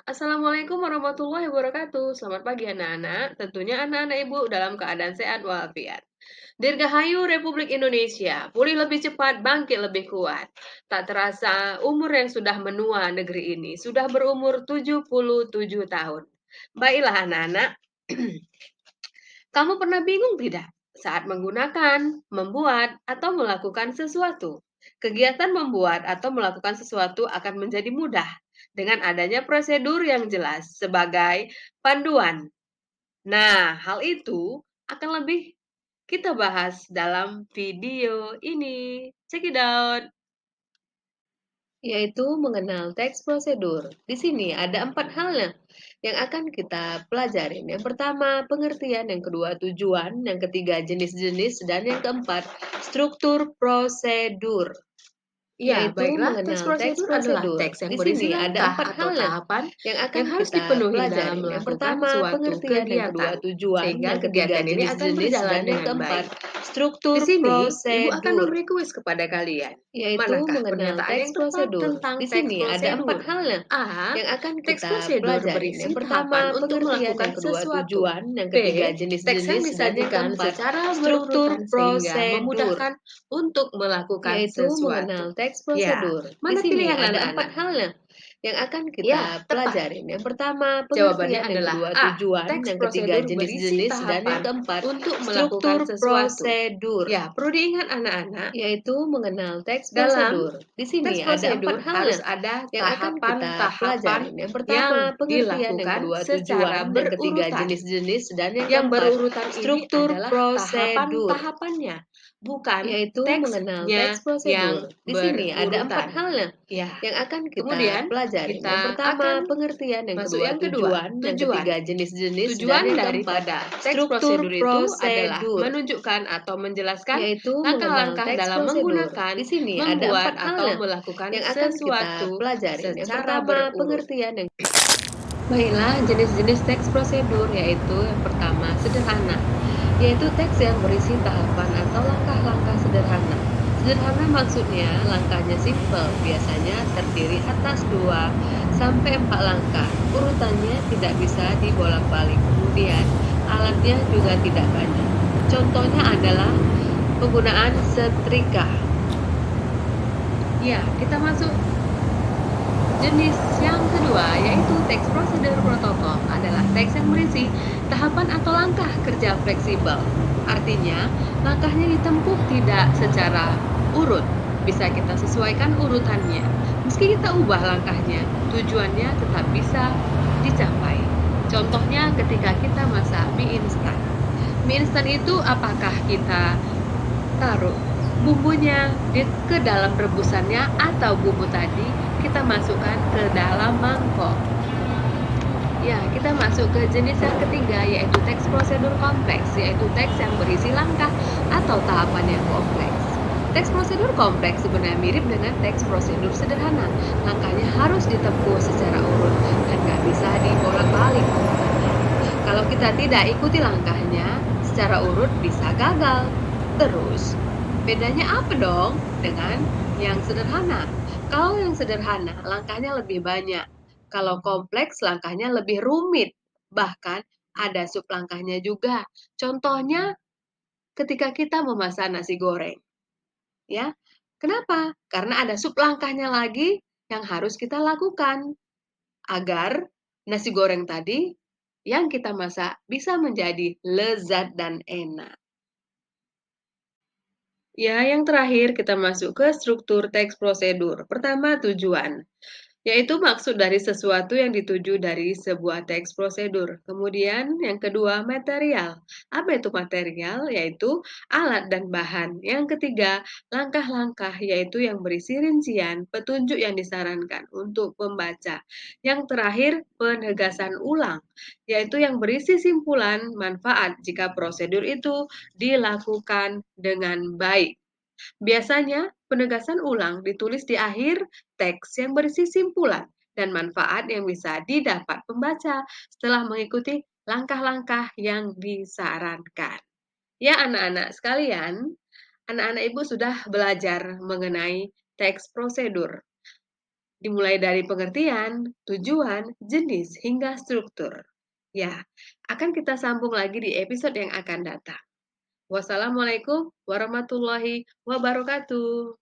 Assalamualaikum warahmatullahi wabarakatuh. Selamat pagi anak-anak. Tentunya anak-anak ibu dalam keadaan sehat walafiat. Dirgahayu Republik Indonesia, pulih lebih cepat, bangkit lebih kuat. Tak terasa umur yang sudah menua negeri ini, sudah berumur 77 tahun. Baiklah anak-anak, kamu pernah bingung tidak saat menggunakan, membuat, atau melakukan sesuatu? Kegiatan membuat atau melakukan sesuatu akan menjadi mudah dengan adanya prosedur yang jelas sebagai panduan. Nah, hal itu akan lebih kita bahas dalam video ini. Check it out. Yaitu mengenal teks prosedur. Di sini ada 4 halnya yang akan kita pelajarin. Yang pertama, pengertian. Yang kedua, tujuan. Yang ketiga, jenis-jenis. Dan yang keempat, struktur prosedur. Ya, Yaitu baiklah, teks mengenal teks prosedur adalah prosedur. teks yang Di berisi sini ada langkah 4 atau halnya tahapan yang yang akan harus kita dipenuhi dalam pelajari. Yang melakukan pertama, suatu pengertian. Yang kedua, kegiatan, tujuan. sehingga Yang ketiga, kegiatan ini akan jenis-jenis. berjalan Dan yang dengan keempat, baik. Di struktur sini, Ibu akan prosedur. memberi kuis kepada kalian. Yaitu Manakah mengenal pernyataan teks yang tepat prosedur. tentang Di teks sini ada 4 prosedur? halnya A. yang akan Teks kita prosedur pelajarin. berisi Yang pertama, tahapan untuk pengertian. melakukan Yang kedua, sesuatu. tujuan. Yang ketiga, B. Teks yang jenis-jenis. Dan yang disajikan keempat, secara struktur berurutan sehingga prosedur. memudahkan untuk melakukan Yaitu sesuatu. mengenal teks Ya, prosedur. Di mana sini pilihan ada 4 anak-anak? halnya yang akan Ya, kita tepat. pelajarin. Yang pertama, Jawabannya pengertian. Yang adalah kedua, A. tujuan. Teks Yang ketiga, prosedur berisi jenis-jenis. Dan yang tahapan keempat, untuk melakukan struktur sesuatu. prosedur. Ya, perlu diingat anak-anak, Yaitu mengenal teks dalam prosedur. Di sini teks ada 4 prosedur harus halnya ada yang akan kita tahapan-tahapan pelajarin. Yang yang pertama, pengertian. Yang dilakukan kedua, secara tujuan. Yang ketiga, berurutan. jenis-jenis. Dan yang Yang keempat, berurutan ini struktur adalah prosedur. tahapan-tahapannya, bukan Yaitu mengenal teks teksnya prosedur. yang Di sini ada 4 berurutan. halnya Ya, yang akan kita kemudian pelajarin. Yang kita pertama, akan pengertian. Yang masuk kedua, yang kedua, tujuan. Yang tujuan. ketiga, jenis-jenis. Dan Tujuan yang keempat, daripada teks struktur prosedur itu adalah prosedur. menunjukkan atau menjelaskan Yaitu mengenal langkah-langkah teks dalam prosedur. Di menggunakan, sini ada membuat, 4 atau halnya melakukan yang akan kita sesuatu pelajarin. Yang secara pertama, berurut. pengertian. Baiklah, jenis-jenis teks prosedur yaitu yang pertama, sederhana, yaitu teks yang berisi tahapan atau langkah-langkah sederhana. Sederhana maksudnya langkahnya simple, biasanya terdiri atas 2 sampai 4 langkah. Urutannya tidak bisa dibolak-balik. Kemudian, alatnya juga tidak banyak. Contohnya adalah penggunaan setrika. Ya, kita masuk jenis yang kedua, yaitu teks prosedur protokol, adalah teks yang berisi tahapan atau langkah kerja fleksibel. Artinya, langkahnya ditempuh tidak secara urut, bisa kita sesuaikan urutannya. Meski kita ubah langkahnya, tujuannya tetap bisa dicapai. Contohnya ketika kita masak mie instan. Mie instan itu apakah kita taruh bumbunya ke dalam rebusannya atau bumbu tadi kita masukkan ke dalam mangkok. Ya, kita masuk ke jenis yang ketiga yaitu teks prosedur kompleks, yaitu teks yang berisi langkah atau tahapan yang kompleks. Teks prosedur kompleks sebenarnya mirip dengan teks prosedur sederhana. Langkahnya harus ditempuh secara urut dan nggak bisa dibolak-balik urutannya. Kalau kita tidak ikuti langkahnya secara urut bisa gagal. Terus, bedanya apa dong dengan yang sederhana? Kalau yang sederhana, langkahnya lebih banyak. Kalau kompleks, langkahnya lebih rumit. Bahkan ada sub langkahnya juga. Contohnya ketika kita memasak nasi goreng. Ya, kenapa? Karena ada sub langkahnya lagi yang harus kita lakukan agar nasi goreng tadi yang kita masak bisa menjadi lezat dan enak. Ya, yang terakhir kita masuk ke struktur teks prosedur. Pertama, tujuan, yaitu maksud dari sesuatu yang dituju dari sebuah teks prosedur. Kemudian, yang kedua, material. Apa itu material? Yaitu alat dan bahan. Yang ketiga, langkah-langkah, yaitu yang berisi rincian, petunjuk yang disarankan untuk pembaca. Yang terakhir, penegasan ulang, yaitu yang berisi simpulan manfaat jika prosedur itu dilakukan dengan baik. Biasanya, penegasan ulang ditulis di akhir teks yang berisi simpulan dan manfaat yang bisa didapat pembaca setelah mengikuti langkah-langkah yang disarankan. Ya, anak-anak sekalian, anak-anak ibu sudah belajar mengenai teks prosedur. Dimulai dari pengertian, tujuan, jenis, hingga struktur. Ya, akan kita sambung lagi di episode yang akan datang. Wassalamualaikum warahmatullahi wabarakatuh.